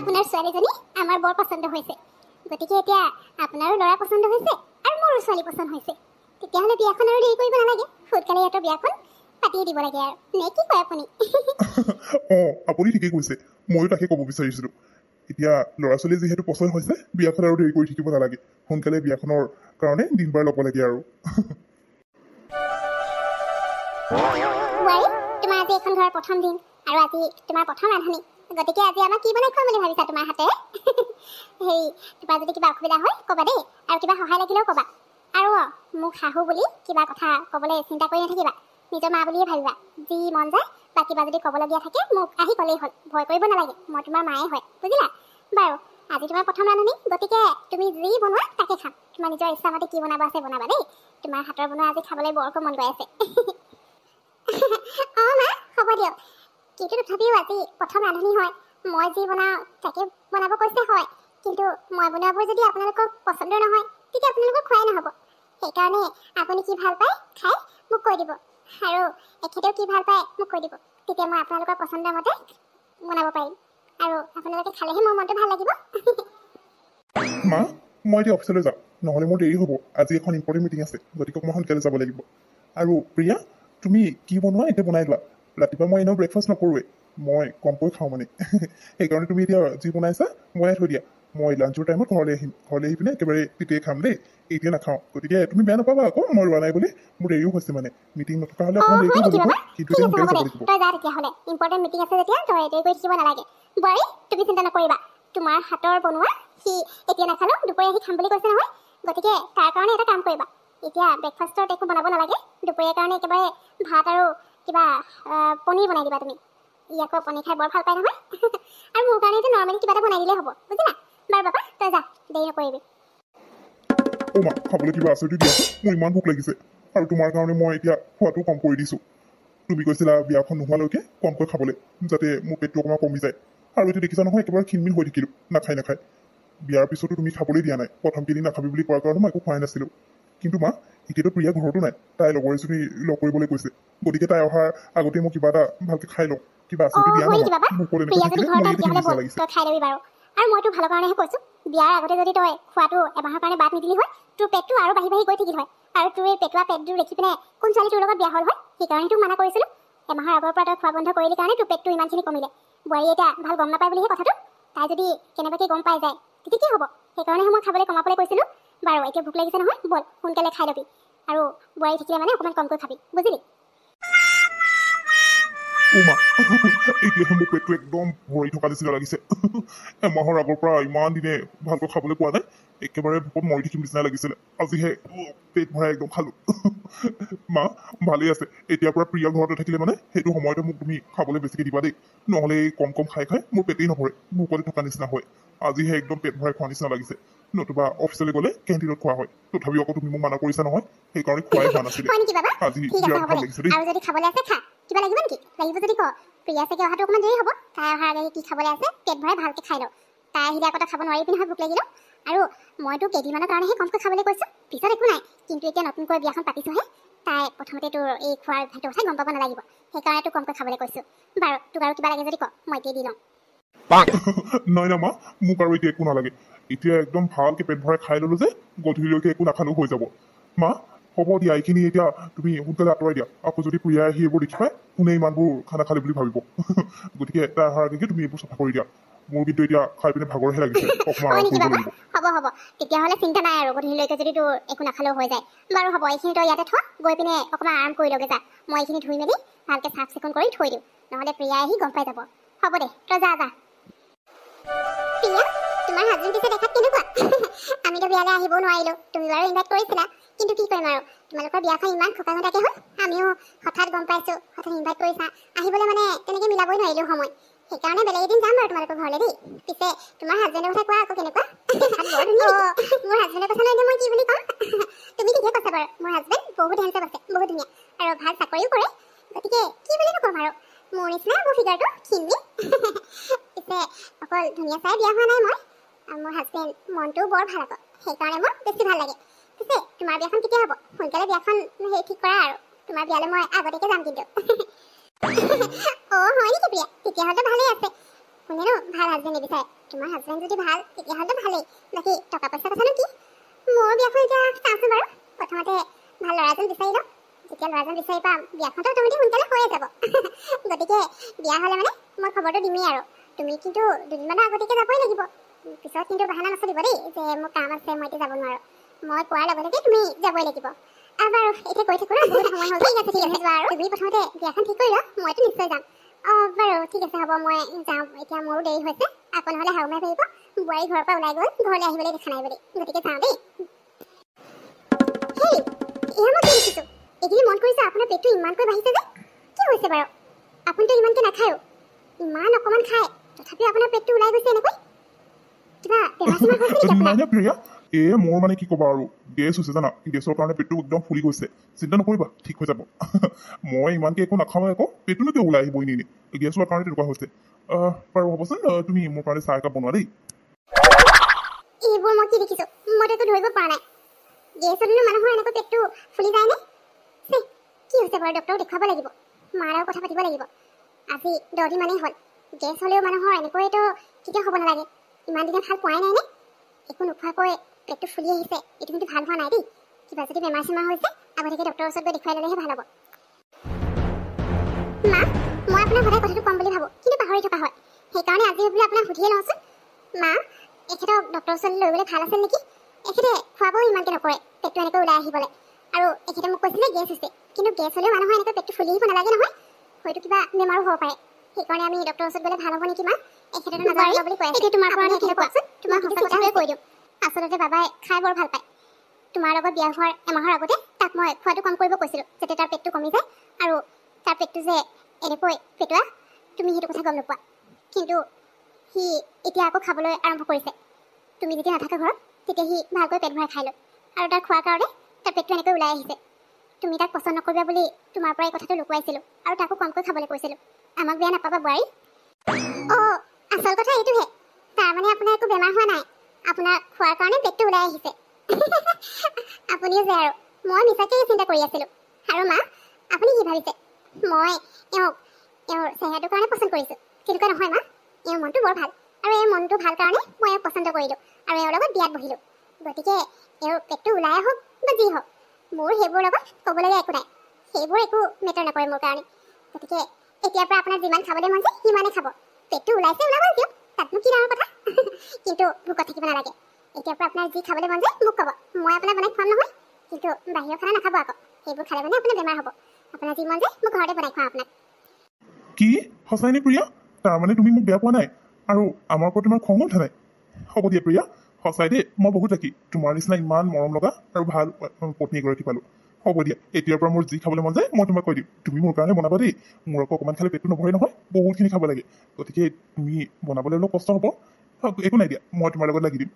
আপোনাৰ ছোৱালীজনী আমাৰ বৰ পছন্দ হৈছে গতিকে এতিয়া আপোনাৰো ল'ৰা পছন্দ হৈছে আৰু মোৰো ছোৱালী পছন্দ হৈছে তেতিয়াহ'লে বিয়াখন আৰু দেৰি কৰিব নালাগে সোনকালে ইয়াত বিয়াখন পাতিয়ে দিব লাগে আৰু নে কি কয় আপুনি আপুনি ঠিকেই কৈছে ময়ো তাকে ক'ব বিচাৰিছিলোঁ এতিয়া ল'ৰা ছোৱালী যিহেতু পছন্দ হৈছে বিয়াখন আৰু দেৰি কৰি থাকিব নালাগে সোনকালে বিয়াখনৰ কাৰণে দিন বাৰ ল'ব লাগে আৰু তোমাৰ আজি এখন ঘৰৰ প্ৰথম দিন আৰু আজি তোমাৰ প্ৰথম ৰান্ধনি গতিকে আজি আমাক কি বনাই খুৱাম বুলি ভাবিছা তোমাৰ হাতে হেৰি তোমাৰ যদি কিবা অসুবিধা হয় ক'বা দেই আৰু কিবা সহায় লাগিলেও ক'বা আৰু মোক শাহু বুলি কিবা কথা ক'বলৈ চিন্তা কৰি নাথাকিবা নিজৰ মা বুলিয়ে ভাবিবা যি মন যায় বা কিবা যদি ক'বলগীয়া থাকে মোক আহি ক'লেই হ'ল ভয় কৰিব নালাগে মই তোমাৰ মায়ে হয় বুজিলা বাৰু আজি তোমাৰ প্ৰথম ৰান্ধনি গতিকে তুমি যি বনোৱা তাকে খাম তোমাৰ নিজৰ ইচ্ছামতে কি বনাব আছে বনাবা দেই তোমাৰ হাতৰ বনোৱা আজি খাবলৈ বৰকৈ মন গৈ আছে মা হ'ব দিয়ক কিন্তু তথাপিও আজি প্ৰথম ৰান্ধনি হয় মই যি বনাওঁ তাকে বনাব কৈছে হয় কিন্তু মই বনোৱাবোৰ যদি আপোনালোকৰ পচন্দ নহয় তেতিয়া আপোনালোকক খোৱাই নহ'ব সেইকাৰণে আপুনি কি ভাল পায় খাই মোক কৈ দিব আৰু এখেতেও কি ভাল পায় মোক কৈ দিব তেতিয়া মই আপোনালোকৰ পচন্দৰ মতে বনাব পাৰিম আৰু আপোনালোকে খালেহে মোৰ মনটো ভাল লাগিব মা মই এতিয়া অফিচলৈ যাওঁ নহ'লে মোৰ দেৰি হ'ব আজি এখন ইম্পৰ্টেণ্ট মিটিং আছে গতিকে মই সোনকালে যাব লাগিব আৰু প্ৰিয়া তুমি কি বনোৱা এতিয়া বনাই লোৱা ৰাতিপুৱা মই এনেও ব্ৰেকফাষ্ট নকৰোঁৱে মই কমকৈ খাওঁ মানে সেইকাৰণে তুমি এতিয়া যি বনাইছা বনাই থৈ দিয়া মই লাঞ্চৰ টাইমত ঘৰলৈ আহি পিনে একেবাৰে তেতিয়াই খাম দেই এতিয়া নাখাওঁ গতিকে তুমি বেয়া নাপাবা আকৌ মই ৰোৱা নাই বুলি মোৰ দেৰিও হৈছে মানে মিটিং নথকা হ'লে অকণমান দেৰিকৈ গ'লো কিন্তু এতিয়া সোনকালে যাব লাগিব তই যা তেতিয়াহ'লে ইম্পৰ্টেণ্ট মিটিং আছে যেতিয়া তই দেৰি কৰি থাকিব নালাগে বোৱাৰী তুমি চিন্তা নকৰিবা তোমাৰ হাতৰ বনোৱা সি এতিয়া নাখালেও দুপৰীয়া আহি খাম বুলি কৈছে নহয় গতিকে তাৰ কাৰণে এটা কাম কৰিবা এতিয়া ব্ৰেকফাষ্টত একো বনাব নালাগে দুপৰীয়াৰ কাৰণে একেবাৰে ভাত আৰু কিবা পনীৰ বনাই দিবা তুমি ই আকৌ পনীৰ খাই বৰ ভাল পায় নহয় আৰু মোৰ কাৰণে এতিয়া নৰ্মেলি কিবা এটা বনাই দিলেই হ'ব বুজিলা বাৰু বাবা তই যা দেৰি নকৰিবি মা খাবলৈ কিবা আছে যদি দিয়া মোৰ ইমান ভোক লাগিছে আৰু তোমাৰ কাৰণে মই এতিয়া খোৱাটো কম কৰি দিছোঁ তুমি কৈছিলা বিয়াখন নোহোৱালৈকে কমকৈ খাবলৈ যাতে মোৰ পেটটো অকণমান কমি যায় আৰু এতিয়া দেখিছা নহয় একেবাৰে ক্ষীণমিন হৈ থাকিলোঁ নাখায় বিয়াৰ পিছতো তুমি খাবলৈ দিয়া নাই প্ৰথম কেইদিন নাখাবি বুলি কোৱাৰ কাৰণে মই একো খোৱাই নাছিলোঁ কিন্তু মা এতিয়াতো প্ৰিয়া ঘৰতো নাই তাই লগৰ এজনী লগ কৰিবলৈ কৈছে গতিকে তাই অহাৰ আগতে মই কিবা এটা ভালকৈ খাই লওঁ কিবা আছে যদি দিয়া না আৰু মইতো ভালৰ কাৰণেহে কৈছোঁ বিয়াৰ আগতে যদি তই খোৱাটো এমাহৰ কাৰণে বাদ নিদিলি হয় তোৰ পেটটো আৰু বাঢ়ি গৈ থাকিল হয় আৰু তোৰ এই পেটুৱা পেটটো দেখি পিনে কোন ছোৱালী তোৰ লগত বিয়া হ'ল হয় সেইকাৰণে তোক মানা কৰিছিলোঁ এমাহৰ আগৰ পৰা তই খোৱা বন্ধ কৰিলি কাৰণে তোৰ পেটটো ইমানখিনি কমিলে বোৱাৰী এতিয়া ভাল গম নাপায় বুলিহে কথাটো তাই যদি কেনেবাকৈ গম পাই যায় তেতিয়া কি হ'ব সেইকাৰণেহে মই খাবলৈ কমাবলৈ কৈছিলোঁ বাৰু এতিয়া ভোক লাগিছে নহয় ব'ল সোনকালে খাই ল'বি আৰু বোৱাৰী থাকিলে মানে অকণমান কমকৈ খাবি বুজিলি মা এতিয়াহে মোৰ পেটটো একদম ভৰি থকা নিচিনা লাগিছে এমাহৰ আগৰ পৰা ইমান দিনে ভালকৈ খাবলৈ পোৱা নাই একেবাৰে ভোকত মৰি থাকিম নিচিনা লাগিছিলে আজিহে পেট ভৰাই একদম খালোঁ মা ভালেই আছে এতিয়াৰ পৰা প্ৰিয়া ঘৰতে থাকিলে মানে সেইটো সময়তে মোক তুমি খাবলৈ বেছিকৈ দিবা দেই নহ'লে কম খাই মোৰ পেটেই নভৰে ভোকতে থকা নিচিনা হয় আজিহে একদম পেট ভৰাই খোৱা নিচিনা লাগিছে নতুবা অফিচলৈ গ'লে কেণ্টিনত খোৱা হয় তথাপিও আকৌ তুমি মোক মানা কৰিছা নহয় সেইকাৰণে খোৱাই হোৱা নাছিলে আজি বিৰাট ভাল লাগিছে দেই আৰু যদি খাবলৈ আছে খা কিবা লাগিব নেকি লাগিব যদি ক প্ৰিয়া চাগে অহাটো অকণমান দেৰি হ'ব তাই অহাৰ আগে কি খাবলৈ আছে পেট ভৰাই ভালকৈ খাই লওঁ তাই আহিলে আকৌ খাব নোৱাৰি পিনে ভোক লাগিলেও আৰু মইতো কেইদিনমানৰ কাৰণেহে কমকৈ খাবলৈ কৈছোঁ পিছত একো নাই কিন্তু এতিয়া নতুনকৈ বিয়াখন পাতিছোঁহে তাই প্ৰথমতে তোৰ এই খোৱাৰ সেইটো কথা গম পাব নালাগিব সেইকাৰণে তোক কমকৈ খাবলৈ কৈছোঁ বাৰু তোক আৰু কিবা লাগে যদি ক মই এতিয়া দি লওঁ নাই না মা মোক আৰু এতিয়া একো নালাগে এতিয়া একদম ভালকৈ পেট ভৰাই খাই ল'লোঁ যে গধূলিলৈকে একো নাখালেও হৈ যাব মা হ'ব দিয়া এইখিনি এতিয়া তুমি সোনকালে আঁতৰাই দিয়া আকৌ যদি প্ৰিয়াই আহি এইবোৰ দেখি পায় কোনে ইমানবোৰ খানা খালে বুলি ভাবিব গতিকে এটা অহাৰ আগে তুমি এইবোৰ চাফা কৰি দিয়া মোৰ কিন্তু এতিয়া খাই পিনে ভাগৰহে লাগিছে অকণমান আৰাম কৰিব লাগিব হ'ব তেতিয়াহ'লে চিন্তা নাই আৰু গধূলিলৈকে যদি তোৰ একো নাখালেও হৈ যায় বাৰু হ'ব এইখিনি তই ইয়াতে থ গৈ পিনে অকণমান আৰাম কৰি লগে যা মই এইখিনি ধুই মেলি ভালকৈ চাফ চিকুণ কৰি থৈ দিওঁ নহ'লে প্ৰিয়াই আহি গম পাই যাব হ'ব দে তই যা প্ৰিয়া তোমাৰ হাজবেণ্ড পিছে দেখাত কেনেকুৱা আমিতো বিয়ালৈ আহিব নোৱাৰিলোঁ তুমি বাৰু ইনভাইট কৰিছিলা কিন্তু কি কৰিম আৰু তোমালোকৰ বিয়াখন ইমান খোকাখোটাকৈ হ'ল আমিও হঠাৎ গম পাইছোঁ হঠাৎ ইনভাইট কৰিছা আহিবলৈ মানে তেনেকৈ মিলাবই নোৱাৰিলোঁ সময় সেইকাৰণে বেলেগ এদিন যাম বাৰু তোমালোকৰ ঘৰলৈ দেই পিছে তোমাৰ হাজবেণ্ডৰ কথা কোৱা আকৌ কেনেকুৱা মোৰ হাজবেণ্ডৰ কথা নহয় মই কি বুলি ক'ম তুমি ঠিকে কৈছা বাৰু মোৰ হাজবেণ্ড বহুত হেণ্ডচাম আছে বহুত ধুনীয়া আৰু ভাল চাকৰিও কৰে গতিকে কি বুলি নক'ম আৰু মোৰ নিচিনা মোৰ ফিগাৰটো ক্ষীণমিন পিছে অকল ধুনীয়া চাই বিয়া হোৱা নাই মই মোৰ হাজবেণ্ড মনটোও বৰ ভাল আকৌ সেইকাৰণে মোৰ বেছি ভাল লাগে পিছে তোমাৰ বিয়াখন কেতিয়া হ'ব সোনকালে বিয়াখন ঠিক কৰা আৰু তোমাৰ বিয়ালৈ মই আগতীয়াকৈ যাম কিন্তু হয় নেকি প্ৰিয়া তেতিয়াহ'লে ভালেই আছে কোনেনো ভাল হাজবেণ্ড নিবিচাৰে তোমাৰ হাজবেণ্ড যদি ভাল তেতিয়াহ'লে ভালেই বাকী টকা পইচা কথানো কি মোৰ বিয়াখন এতিয়া চাওঁচোন বাৰু প্ৰথমতে ভাল ল'ৰা এজন বিচাৰি লওঁ যেতিয়া ল'ৰাজন বিচাৰি পাম বিয়াখনতো অট'মেটিক সোনকালে হৈয়ে যাব গতিকে বিয়া হ'লে মানে মই খবৰটো দিমেই আৰু তুমি কিন্তু দুদিনমানৰ আগতীয়াকৈ যাবই লাগিব পিছত কিন্তু বাহানা নচলিব দেই যে মোৰ কাম আছে মই এতিয়া যাব নোৱাৰোঁ মই কোৱাৰ লগে লগে তুমি যাবই লাগিব বাৰু এতিয়া কৈ থাকোঁ বহুত সময় হ'ল ঠিক আছে যোৱা আৰু তুমি প্ৰথমতে বিয়াখন ঠিক কৰি লোৱা মইতো নিশ্চয় যাম বাৰু ঠিক আছে হ'ব মই যাওঁ এতিয়া মোৰো দেৰি হৈছে আকৌ নহ'লে হাউমাই পাৰিব বোৱাৰী ঘৰৰ পৰা ওলাই গ'ল ঘৰলৈ আহিবলৈ দেখা নাই বুলি গতিকে যাওঁ দেই হেই এয়া মই কি দেখিছোঁ এইখিনি মন কৰিছে আপোনাৰ পেটটো ইমানকৈ বাঢ়িছে যে কি হৈছে বাৰু আপুনিতো ইমানকৈ নাখায়ো ইমান অকণমান খায় তথাপিও আপোনাৰ পেটটো ওলাই গৈছে এনেকৈ কিবা বেমাৰ চেমাৰ হৈছে নেকি আপোনাৰ নাই প্ৰিয়া মোৰ মানে কি ক'বা আৰু গেছ হৈছে জানা গেছৰ কাৰণে পেটটো একদম ফুলি গৈছে চিন্তা নকৰিবা ঠিক হৈ যাব মই ইমানকৈ একো নাখাওঁ আকৌ পেটটোনো কিয় ওলাই আহিব এনেই গেছ হোৱাৰ কাৰণে তেনেকুৱা হৈছে বাৰু হ'বচোন তুমি মোৰ কাৰণে চাহ একাপ বনোৱা দেই এইবোৰ মই কি দেখিছোঁ মইতো একো ধৰিব পৰা নাই গেছ হ'লেনো মানুহৰ এনেকৈ পেটটো ফুলি যায়নে কি হৈছে বাৰু ডক্টৰক দেখুৱাব লাগিব মাৰ লগত কথা পাতিব লাগিব আজি 10 দিন মানেই হ'ল গেছ হ'লেও মানুহৰ এনেকৈতো কেতিয়াও হ'ব নালাগে ইমান দিনে ভাল পোৱাই নাই নে একো নোখোৱাকৈ পেটটো ফুলি আহিছে এইটো কিন্তু ভাল হোৱা নাই দেই কিবা যদি বেমাৰ চেমাৰ হৈছে আগতীয়াকৈ ডক্টৰৰ ওচৰত গৈ দেখুৱাই ল'লেহে ভাল হ'ব মা মই আপোনাৰ সদায় কথাটো ক'ম বুলি ভাবোঁ কিন্তু পাহৰি থকা হয় সেইকাৰণে আজি বোলে আপোনাক সুধিয়ে লওঁচোন মা এখেতক ডক্টৰৰ ওচৰলৈ লৈ গ'লে ভাল আছিল নেকি এখেতে খোৱাবও ইমানকৈ নকৰে পেটটো এনেকৈ ওলাই আহিবলৈ আৰু এখেতে মোক কৈছিলে গেছ হৈছে কিন্তু গেছ হ'লেও মানুহৰ এনেকৈ পেটটো ফুলি আহিব নালাগে নহয় হয়তো কিবা বেমাৰো হ'ব পাৰে সেইকাৰণে আমি ডক্টৰৰ ওচৰত গ'লে ভাল হ'ব নেকি মা এখেতেতো নাজানিব বুলি কৈ আছে তোমাৰ পৰা এখেতে কোৱাচোন তোমাক সঁচা কথাটোৱে কৈ দিওঁ আচলতে বাবাই খাই বৰ ভাল পায় তোমাৰ লগত বিয়া হোৱাৰ এমাহৰ আগতে তাক মই খোৱাটো কম কৰিব কৈছিলোঁ যাতে তাৰ পেটটো কমি যায় আৰু তাৰ পেটটো যে এনেকৈ পেটোৱা তুমি সেইটো কথা গম নোপোৱা কিন্তু সি এতিয়া আকৌ খাবলৈ আৰম্ভ কৰিছে তুমি যেতিয়া নাথাকা ঘৰত তেতিয়া সি ভালকৈ পেট ভৰাই খাই লয় আৰু তাৰ খোৱাৰ কাৰণে তাৰ পেটটো এনেকৈ ওলাই আহিছে তুমি তাক পচন্দ নকৰিবা বুলি তোমাৰ পৰা এই কথাটো লুকুৱাইছিলোঁ আৰু তাকো কমকৈ খাবলৈ কৈছিলোঁ আমাক বেয়া নাপাবা বোৱাৰী আচল কথা এইটোহে তাৰমানে আপোনাৰ একো বেমাৰ হোৱা নাই আপোনাৰ খোৱাৰ কাৰণে পেটটো ওলাই আহিছে আপুনিও যে আৰু মই মিছাকৈ চিন্তা কৰি আছিলোঁ আৰু মা আপুনি কি ভাবিছে মই এওঁৰ চেহেৰাটোৰ কাৰণে পচন্দ কৰিছোঁ তেনেকুৱা নহয় মা এওঁৰ মনটো বৰ ভাল আৰু এই মনটো ভাল কাৰণে মই এওঁক পচন্দ কৰিলোঁ আৰু এওঁৰ লগত বিয়াত বহিলোঁ গতিকে এওঁৰ পেটটো ওলাই হওক বা যি হওক মোৰ সেইবোৰ লগত ক'বলগীয়া একো নাই সেইবোৰ একো মেটাৰ নকৰে মোৰ কাৰণে গতিকে এতিয়াৰ পৰা আপোনাৰ যিমান খাবলৈ মন যায় সিমানে খাব পেটটো ওলাইছে ওলাব দিয়ক তাতনো কি ডাঙৰ কথা কিন্তু ভোকত থাকিব নালাগে এতিয়াৰ পৰা আপোনাৰ যি খাবলৈ মন যায় মোক ক'ব মই আপোনাক বনাই খুৱাম নহয় কিন্তু বাহিৰৰ খানা নাখাব আকৌ সেইবোৰ খালে মানে আপোনাৰ বেমাৰ হ'ব আপোনাৰ যি মন যায় মোক ঘৰতে বনাই খুৱাম আপোনাক কি সঁচাই নে প্ৰিয়া তাৰমানে তুমি মোক বেয়া পোৱা নাই আৰু আমাৰ ওপৰত তোমাৰ খঙো উঠা নাই হ'ব দিয়া প্ৰিয়া সঁচাই দেই মই বহুত লাকি তোমাৰ নিচিনা ইমান মৰম লগা আৰু ভাল পত্নী এগৰাকী পালোঁ হ'ব দিয়া এতিয়াৰ পৰা মোৰ যি খাবলৈ মন যায় মই তোমাক কৈ দিম তুমি মোৰ কাৰণে বনাবা দেই মোৰ আকৌ অকণমান খালে পেটটো নভৰে নহয় বহুতখিনি খাব লাগে গতিকে তুমি বনাবলৈ অলপ কষ্ট হ'ব একো নাই দিয়া মই তোমাৰ লগত লাগি দিম